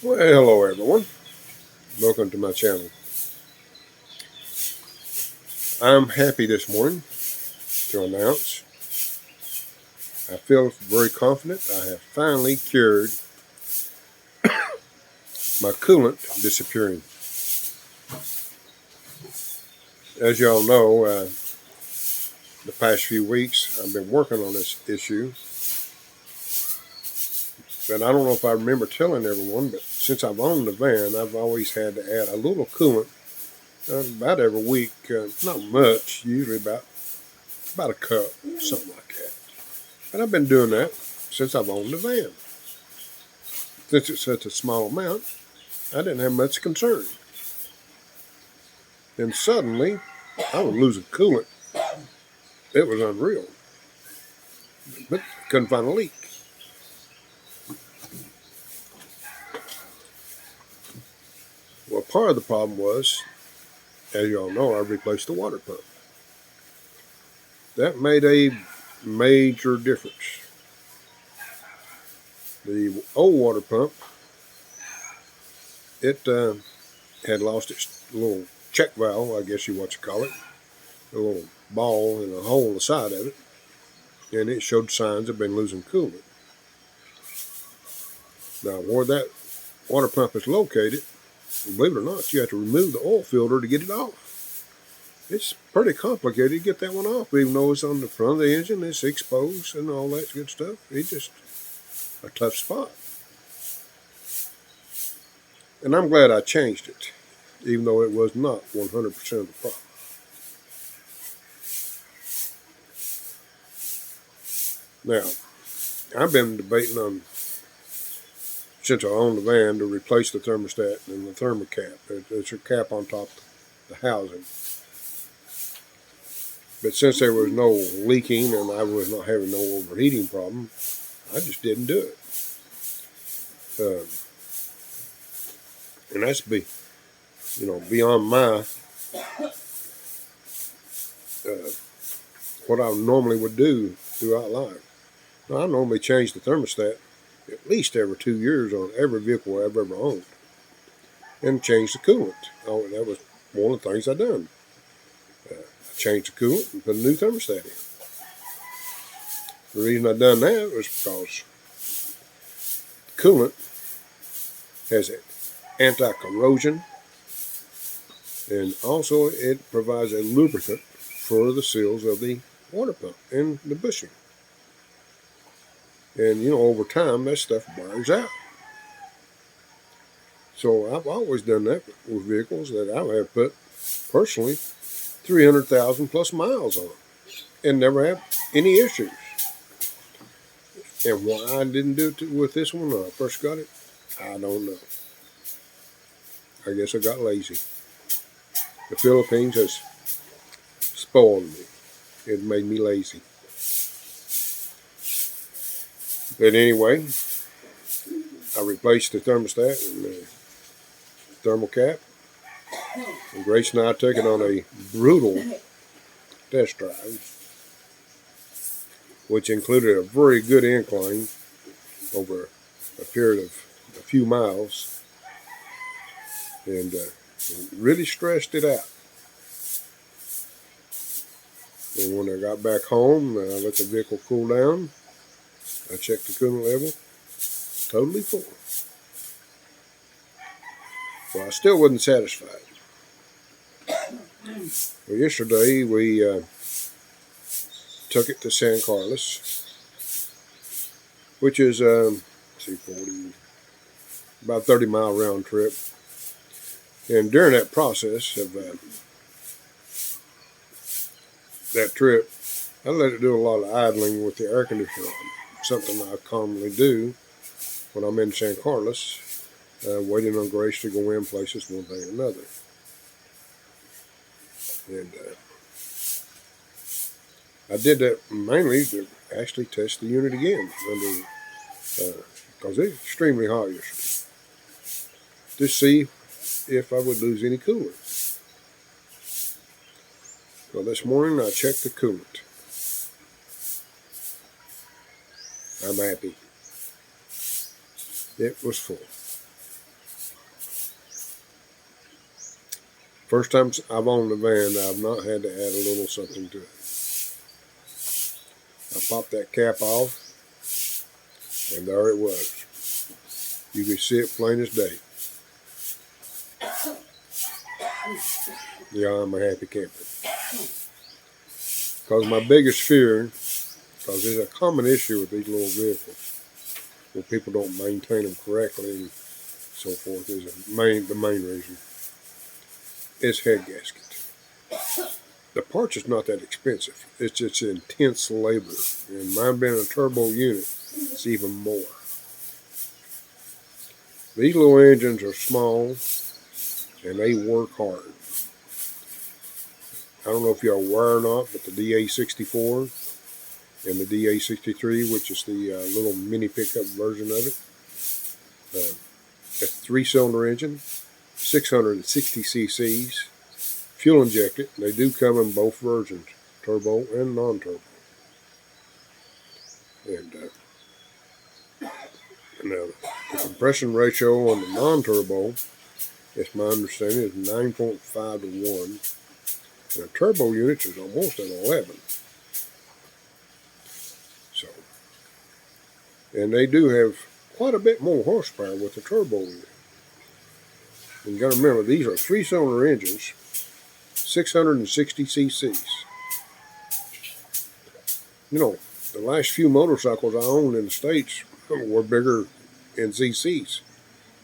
Well, hello everyone. Welcome to my channel. I'm happy this morning to announce I feel very confident I have finally cured my coolant disappearing. As y'all know, the past few weeks I've been working on this issue. And I don't know if I remember telling everyone, but since I've owned the van, I've always had to add a little coolant about every week. Not much, usually about a cup, something like that. And I've been doing that since I've owned the van. Since it's such a small amount, I didn't have much concern. Then suddenly, I was losing coolant. It was unreal. But couldn't find a leak. Well, part of the problem was, as you all know, I replaced the water pump. That made a major difference. The old water pump, it had lost its little check valve, I guess you want to call it, a little ball in a hole in the side of it, and it showed signs of been losing coolant. Now, where that water pump is located, believe it or not, you have to remove the oil filter to get it off. It's pretty complicated to get that one off, even though it's on the front of the engine, it's exposed and all that good stuff. It's just a tough spot. And I'm glad I changed it, even though it was not 100% of the problem. Now, I've been debating on, since I own the van, to replace the thermostat and the thermocap. It's a cap on top of the housing. But since there was no leaking and I was not having no overheating problem, I just didn't do it. And that's beyond my what I normally would do throughout life. Now, I normally change the thermostat at least every 2 years on every vehicle I've ever owned, and change the coolant. Oh, that was one of the things I done. I changed the coolant and put a new thermostat in. The reason I done that was because the coolant has an anti-corrosion, and also it provides a lubricant for the seals of the water pump and the bushing. And over time that stuff wears out. So I've always done that with vehicles that I have put personally 300,000 plus miles on and never have any issues. And why I didn't do it with this one when I first got it, I don't know. I guess I got lazy. The Philippines has spoiled me. It made me lazy. But anyway, I replaced the thermostat and the thermal cap. And Grace and I took it on a brutal test drive, which included a very good incline over a period of a few miles, and really stressed it out. And when I got back home, I let the vehicle cool down. I checked the coolant level, totally full. Well, I still wasn't satisfied. Well, yesterday we took it to San Carlos, which is about 30-mile round trip. And during that process of that trip, I let it do a lot of idling with the air conditioner on, something I commonly do when I'm in San Carlos, waiting on Grace to go in places one thing or another. And I did that mainly to actually test the unit again, because it's extremely hot yesterday, to see if I would lose any coolant. Well, this morning I checked the coolant. I'm happy. It was full. First time I've owned a van, I've not had to add a little something to it. I popped that cap off, and there it was. You could see it plain as day. Yeah, I'm a happy camper. Because my biggest fear, because there's a common issue with these little vehicles, when people don't maintain them correctly and so forth, is the main reason. It's head gasket. The parts is not that expensive. It's just intense labor. And mine being a turbo unit, it's even more. These little engines are small and they work hard. I don't know if you're aware or not, but the DA64 and the DA63, which is the little mini pickup version of it, a 3-cylinder engine, 660 cc's, fuel injected. They do come in both versions, turbo and non-turbo. And now the compression ratio on the non-turbo, it's my understanding, is 9.5 to 1. And the turbo units is almost at 11. So, and they do have quite a bit more horsepower with the turbo unit. And you got to remember, these are 3-cylinder engines, 660 cc's. You know, the last few motorcycles I owned in the States were bigger in cc's.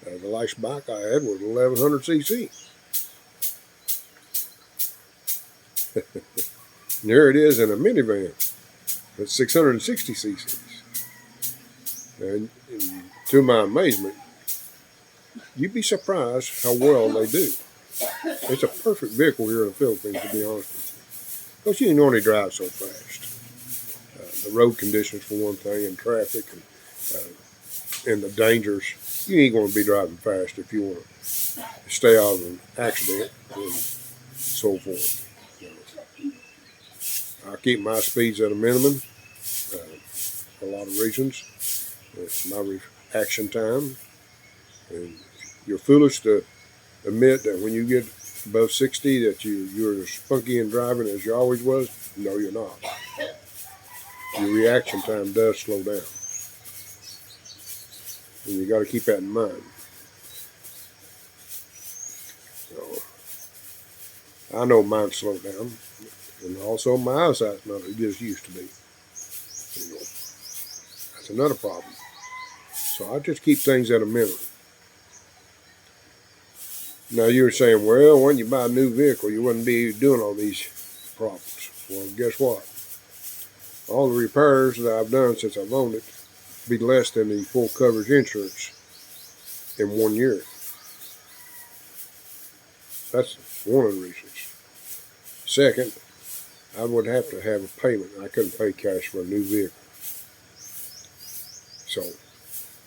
The last bike I had was 1100 cc. And there it is in a minivan at 660 cc's. And to my amazement, you'd be surprised how well they do. It's a perfect vehicle here in the Philippines, to be honest with you. Because you can only drive so fast. The road conditions, for one thing, and traffic, and the dangers. You ain't going to be driving fast if you want to stay out of an accident and so forth. I keep my speeds at a minimum for a lot of reasons. It's my reaction time. And you're foolish to admit that when you get above 60 that you're as funky in driving as you always was. No, you're not. Your reaction time does slow down. And you got to keep that in mind. So, I know mine slowed down. And also my eyesight's not as good as it used to be. You know, that's another problem. So I just keep things at a minimum. Now you were saying, well, when you buy a new vehicle, you wouldn't be doing all these problems. Well, guess what? All the repairs that I've done since I've owned it be less than the full coverage insurance in 1 year. That's one of the reasons. Second, I would have to have a payment. I couldn't pay cash for a new vehicle. So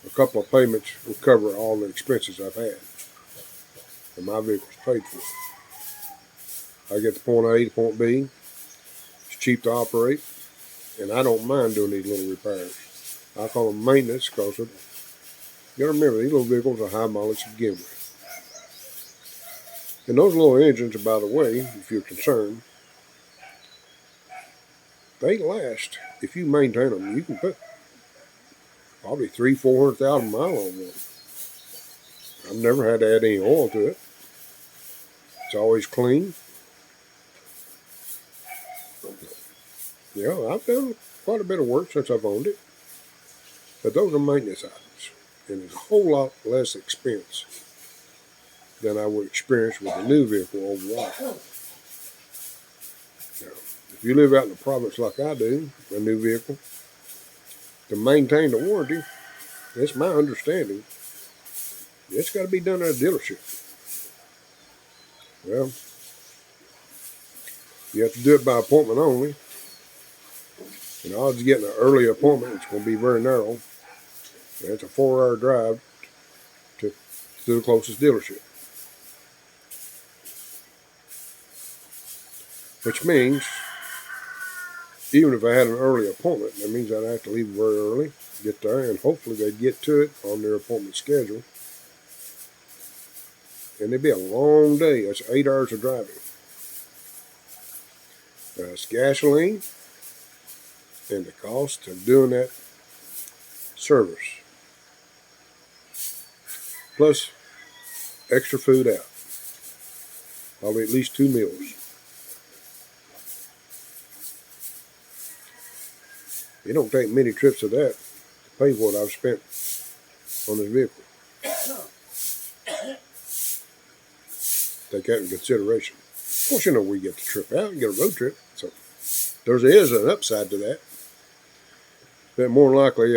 a couple of payments will cover all the expenses I've had. And my vehicle's paid for. I get to point A to point B. It's cheap to operate. And I don't mind doing these little repairs. I call them maintenance because you got to remember, these little vehicles are high mileage to begin with. And those little engines, by the way, if you're concerned, they last. If you maintain them, you can put probably 300,000-400,000 miles on one. I've never had to add any oil to it. It's always clean. Yeah, I've done quite a bit of work since I've owned it. But those are maintenance items. And it's a whole lot less expense than I would experience with a new vehicle overall. Now, if you live out in the province like I do, a new vehicle, to maintain the warranty, it's my understanding, it's got to be done at a dealership. Well, you have to do it by appointment only. And odds of getting an early appointment, it's going to be very narrow. And it's a 4-hour drive to the closest dealership. Which means, even if I had an early appointment, that means I'd have to leave very early, get there, and hopefully they'd get to it on their appointment schedule. and it'd be a long day. It's 8 hours of driving. It's gasoline and the cost of doing that service, plus extra food out, probably at least 2 meals. It don't take many trips of that to pay for what I've spent on this vehicle. Take that in consideration. Of course, we get the trip out and get a road trip, so there is an upside to that. But more than likely,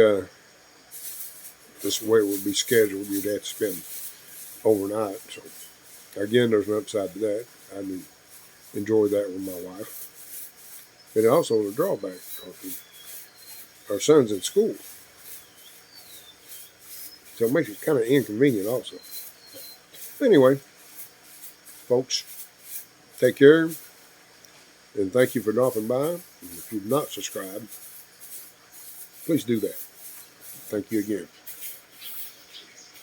this way it would be scheduled. You'd have to spend overnight. So again, there's an upside to that. I mean, enjoy that with my wife. And also the drawback, our son's in school, so it makes it kind of inconvenient also. Anyway, folks, take care, and thank you for dropping by. And if you've not subscribed, please do that. Thank you again.